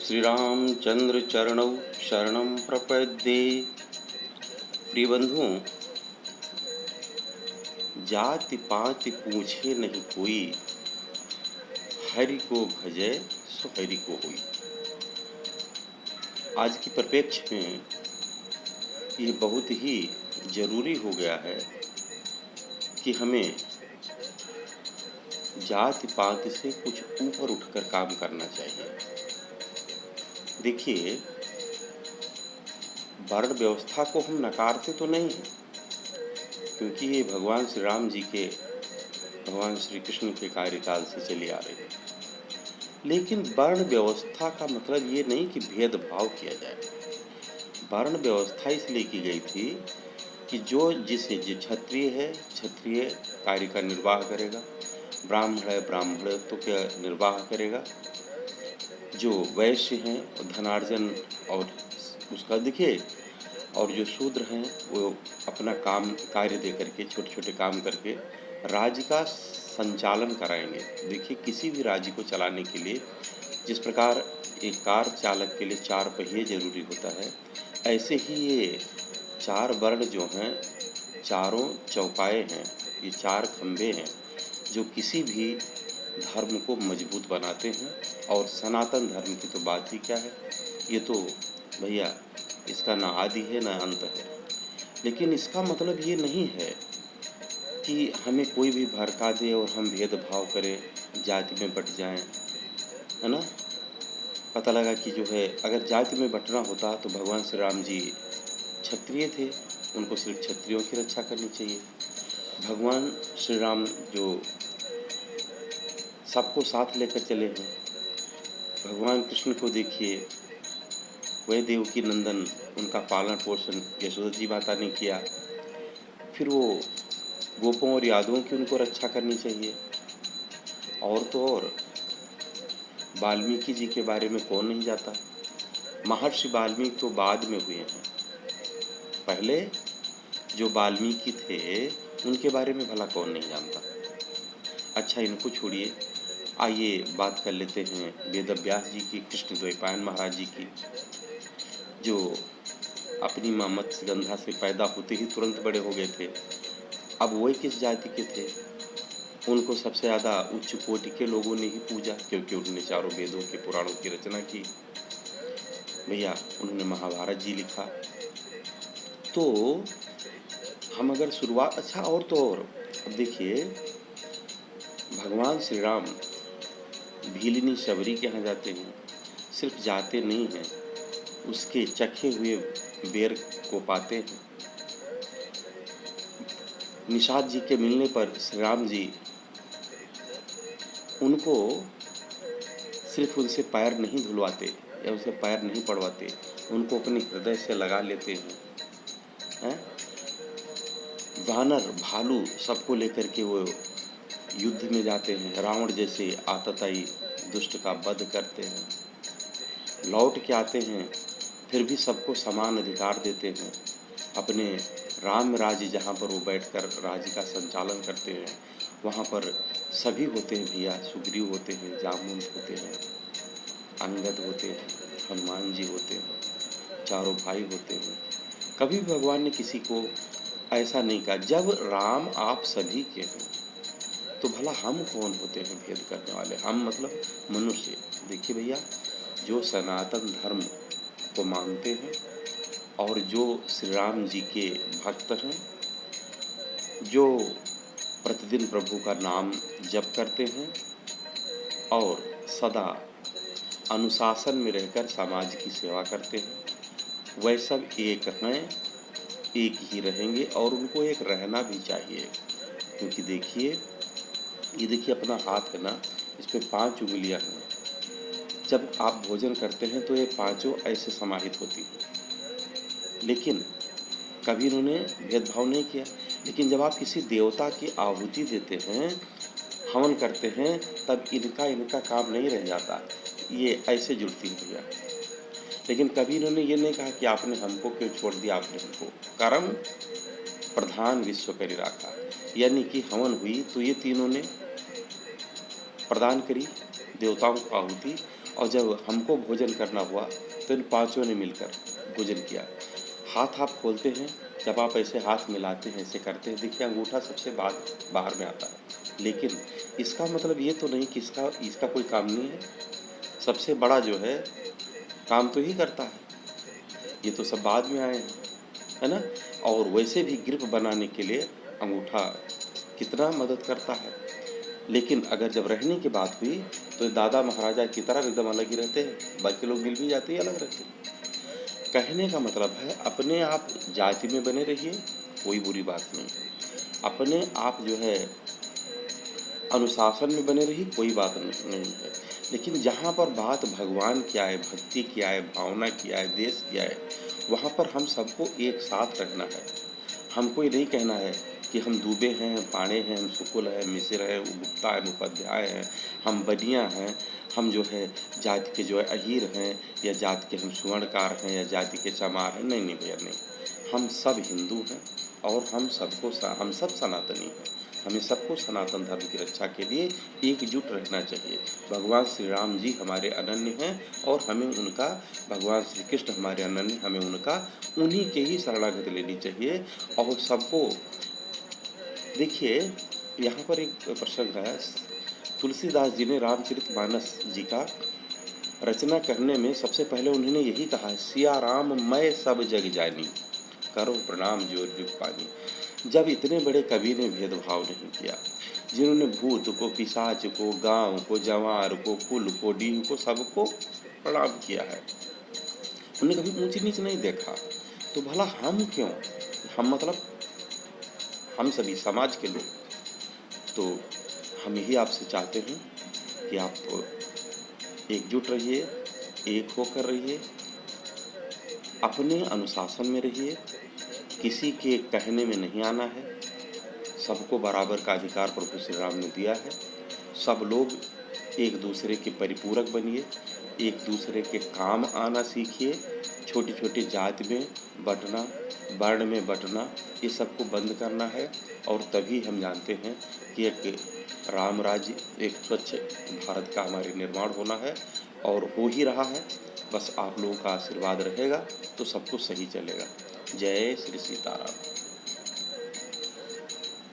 श्रीरामचंद्र चरणौ शरणं प्रपद्ये। प्रिय बंधुओं, जाति पाति पूछे नहीं कोई, हरि को भजे सो हरि को होई। आज की परिप्रेक्ष्य में ये बहुत ही जरूरी हो गया है कि हमें जाति पाति से कुछ ऊपर उठकर काम करना चाहिए। देखिए, वर्ण व्यवस्था को हम नकारते तो नहीं हैं, क्योंकि ये भगवान श्री राम जी के, भगवान श्री कृष्ण के कार्यकाल से चली आ रही है। लेकिन वर्ण व्यवस्था का मतलब ये नहीं कि भेदभाव किया जाए। वर्ण व्यवस्था इसलिए की गई थी कि जो क्षत्रिय है, क्षत्रिय कार्य का निर्वाह करेगा, ब्राह्मण है, ब्राह्मण तो क्या निर्वाह करेगा, जो वैश्य हैं धनार्जन और उसका दिखे, और जो शूद्र हैं वो अपना काम कार्य दे करके, छोटे छोटे काम करके राज्य का संचालन कराएंगे। देखिए, किसी भी राज्य को चलाने के लिए जिस प्रकार एक कार चालक के लिए 4 पहिए जरूरी होता है, ऐसे ही ये 4 वर्ण जो हैं, चारों चौपाए हैं, ये 4 खंभे हैं जो किसी भी धर्म को मजबूत बनाते हैं। और सनातन धर्म की तो बात ही क्या है, ये तो भैया इसका ना आदि है ना अंत है। लेकिन इसका मतलब ये नहीं है कि हमें कोई भी भड़का दे और हम भेदभाव करें, जाति में बट जाएं, है ना। पता लगा कि जो है, अगर जाति में बटना होता तो भगवान श्री राम जी क्षत्रिय थे, उनको सिर्फ क्षत्रियों की रक्षा करनी चाहिए। भगवान श्री राम जो सबको साथ लेकर चले हैं, भगवान कृष्ण को देखिए, वह देवकी नंदन, उनका पालन पोषण यशोदा जी माता ने किया। फिर वो गोपों और यादवों की उनको रक्षा करनी चाहिए। और तो और वाल्मीकि जी के बारे में कौन नहीं जाता। महर्षि वाल्मीकि तो बाद में हुए हैं, पहले जो वाल्मीकि थे उनके बारे में भला कौन नहीं जानता। अच्छा, इनको छोड़िए, आइए बात कर लेते हैं वेदव्यास जी की, कृष्ण द्वैपायन महाराज जी की, जो अपनी माँ मत्स्यगंधा से पैदा होते ही तुरंत बड़े हो गए थे। अब वो किस जाति के थे? उनको सबसे ज़्यादा उच्च कोटि के लोगों ने ही पूजा, क्योंकि उन्होंने चारों वेदों के पुराणों की रचना की। भैया, उन्होंने महाभारत जी लिखा। तो हम अगर शुरुआत, अच्छा, और तो और अब देखिए, भगवान श्री राम भीलिनी शबरी के यहाँ जाते हैं, सिर्फ जाते नहीं हैं, उसके चखे हुए बेर को पाते हैं। निषाद जी के मिलने पर श्री राम जी उनको सिर्फ उनसे पैर नहीं धुलवाते या उनसे पैर नहीं पड़वाते, उनको अपने हृदय से लगा लेते हैं। वानर भालू सबको लेकर के वो युद्ध में जाते हैं, रावण जैसे आतताई दुष्ट का वध करते हैं, लौट के आते हैं, फिर भी सबको समान अधिकार देते हैं। अपने राम राज्य जहाँ पर वो बैठकर राज्य का संचालन करते हैं, वहाँ पर सभी होते हैं भैया, सुग्रीव होते हैं, जामुन होते हैं, अंगद होते हैं, हनुमान जी होते हैं, चारों भाई होते हैं। कभी भगवान ने किसी को ऐसा नहीं कहा, जब राम आप सभी के हैं तो भला हम कौन होते हैं भेद करने वाले? हम मतलब मनुष्य। देखिए भैया, जो सनातन धर्म को मानते हैं और जो श्री राम जी के भक्त हैं, जो प्रतिदिन प्रभु का नाम जप करते हैं और सदा अनुशासन में रहकर समाज की सेवा करते हैं, वह सब एक हैं, एक ही रहेंगे, और उनको एक रहना भी चाहिए। क्योंकि देखिए, ये देखिए अपना हाथ है ना, इस पे 5 उंगलियां हैं। जब आप भोजन करते हैं तो ये 5 ऐसे समाहित होती हैं, लेकिन कभी इन्होंने भेदभाव नहीं किया। लेकिन जब आप किसी देवता की आहुति देते हैं, हवन करते हैं, तब इनका काम नहीं रह जाता, ये ऐसे जुड़ती है भैया। लेकिन कभी इन्होंने ये नहीं कहा कि आपने हमको क्यों छोड़ दिया, आपने हमको कर्म प्रधान विश्व करी रखा। यानी कि हवन हुई तो ये तीनों ने प्रदान करी देवताओं को आहुति, और जब हमको भोजन करना हुआ तो इन पांचों ने मिलकर भोजन किया। हाथ आप खोलते हैं, जब आप ऐसे हाथ मिलाते हैं, ऐसे करते हैं, देखिए अंगूठा सबसे बाहर में आता है, लेकिन इसका मतलब ये तो नहीं कि इसका इसका कोई काम नहीं है। सबसे बड़ा जो है काम तो ही करता है, ये तो सब बाद में आए हैं, है ना। और वैसे भी ग्रिप बनाने के लिए अंगूठा कितना मदद करता है। लेकिन अगर जब रहने की बात हुई तो दादा महाराजा की तरह एकदम अलग ही रहते हैं, बाकी लोग मिल भी जाते ही अलग रहते हैं। कहने का मतलब है अपने आप जाति में बने रहिए, कोई बुरी बात नहीं। अपने आप जो है अनुशासन में बने रहिए, कोई बात नहीं है। लेकिन जहाँ पर बात भगवान की आए, भक्ति की आए, भावना की आए, देश की आए, वहाँ पर हम सबको एक साथ रखना है। हमको ये नहीं कहना है कि हम दुबे हैं, पाड़े हैं, हम शुक्ल हैं, मिश्र हैं, गुप्ता हैं, उपाध्याय हैं, हम बनिया हैं, हम जो है जाति के जो है अहीर हैं, या जाति के हम स्वर्णकार हैं, या जाति के चमार हैं। नहीं नहीं भैया, नहीं। हम सब हिंदू हैं और हम सब सनातनी हैं। हमें सबको सनातन धर्म की रक्षा के लिए एकजुट रहना चाहिए। भगवान श्री राम जी हमारे अनन्य हैं और हमें उनका, भगवान श्री कृष्ण हमारे अनन्य, हमें उनका उन्हीं के ही शरणागति लेनी चाहिए। और सबको देखिए, यहाँ पर एक प्रसंग है, तुलसीदास जी ने रामचरितमानस जी का रचना करने में सबसे पहले उन्होंने यही कहा है, सिया राम मैं सब जग जानी, करो प्रणाम जोर जुग पानी। जब इतने बड़े कवि ने भेदभाव नहीं किया, जिन्होंने भूत को, पिशाच को, गांव को, जवार को, कुल को, डीह को, सबको प्रणाम किया है, उन्हें कभी ऊंच नीच नहीं देखा, तो भला हम क्यों, हम मतलब हम सभी समाज के लोग। तो हम यही आपसे चाहते हैं कि आप तो एकजुट रहिए, एक होकर रहिए, अपने अनुशासन में रहिए, किसी के कहने में नहीं आना है। सबको बराबर का अधिकार प्रभु श्री राम ने दिया है। सब लोग एक दूसरे के परिपूरक बनिए, एक दूसरे के काम आना सीखिए। छोटी छोटी जाति में बंटना, वर्ण में बंटना, ये सबको बंद करना है। और तभी हम जानते हैं कि एक राम राज्य, एक स्वच्छ भारत का हमारे निर्माण होना है, और हो ही रहा है। बस आप लोगों का आशीर्वाद रहेगा तो सब कुछ सही चलेगा। जय श्री सीताराम।